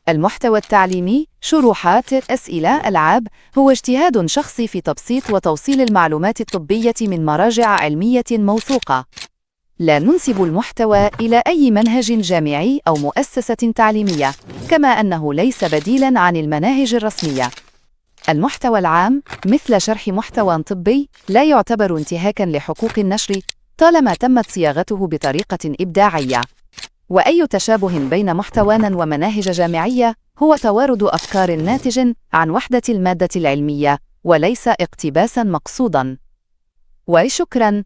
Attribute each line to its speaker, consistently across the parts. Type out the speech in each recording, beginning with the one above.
Speaker 1: المحتوى التعليمي، شروحات، أسئلة، ألعاب، هو اجتهاد شخصي في تبسيط وتوصيل المعلومات الطبية من مراجع علمية موثوقة. لا ننسب المحتوى إلى أي منهج جامعي أو مؤسسة تعليمية، كما أنه ليس بديلاً عن المناهج الرسمية. المحتوى العام، مثل شرح محتوى طبي، لا يعتبر انتهاكاً لحقوق النشر طالما تمت صياغته بطريقة إبداعية. وأي تشابه بين محتوانا ومناهج جامعية هو توارد أفكار ناتج عن وحدة المادة العلمية وليس اقتباسا مقصودا. وشكرا.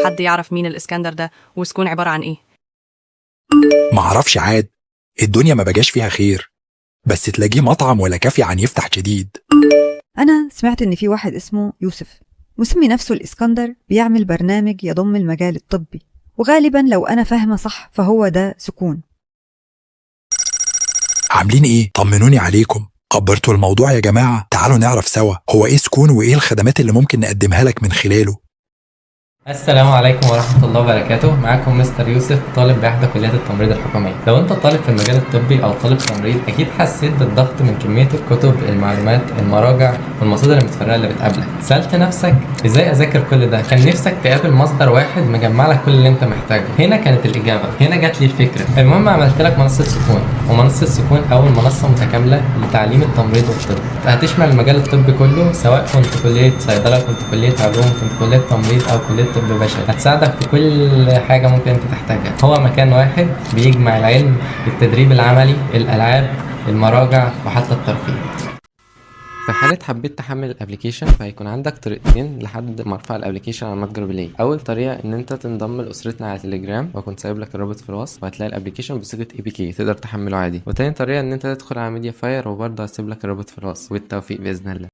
Speaker 2: حد يعرف مين الإسكندر ده وسكون عبارة عن إيه؟
Speaker 3: معرفش عاد، الدنيا ما بجاش فيها خير، بس تلاقيه مطعم ولا كافي عن يفتح جديد.
Speaker 4: أنا سمعت إن في واحد اسمه يوسف مسمي نفسه الإسكندر، بيعمل برنامج يضم المجال الطبي، وغالبا لو أنا فاهمة صح فهو ده سكون.
Speaker 3: عاملين ايه؟ طمنوني عليكم، كبرتوا الموضوع يا جماعة. تعالوا نعرف سوا هو ايه سكون وايه الخدمات اللي ممكن نقدمها لك من خلاله.
Speaker 5: السلام عليكم ورحمة الله وبركاته. معاكم مستر يوسف، طالب بإحدى كليات التمريض الحكومية. لو أنت طالب في المجال الطبي أو طالب تمريض، أكيد حسيت بالضغط من كمية الكتب، المعلومات، المراجع والمصادر المتفرقة اللي بتقابلك. سألت نفسك إزاي أذاكر كل ده؟ كان نفسك تقابل مصدر واحد مجمع لك كل اللي أنت محتاجه. هنا كانت الإجابة، هنا جات لي الفكرة. المهم عملت لك منصة سكون، ومنصة سكون أول منصة متكاملة لتعليم التمريض والطب. هتشمل المجال الطبي كله، سواء كنت كلية صيدلة، كنت كلية علوم، كنت كلية تمريض أو كلية طب بشري. هتساعدك في كل حاجة ممكن انت تحتاجها. هو مكان واحد بيجمع العلم، التدريب العملي، الألعاب، المراجع، وحتى الترفيه. في حالة حبيت تحمل الابليكيشن، فهيكون عندك طريقتين لحد ما ارفع الابليكيشن على المتجر بلاي. اول طريقة ان انت تنضم لاسرتنا على تليجرام، وكنت سايب لك الرابط في الوصف، وهتلاقي الابليكيشن بصيغة APK تقدر تحمله عادي. وتاني طريقة ان انت تدخل على ميديا فاير، وبرضه هسيب لك الرابط في الوصف. والتوفيق باذن الله.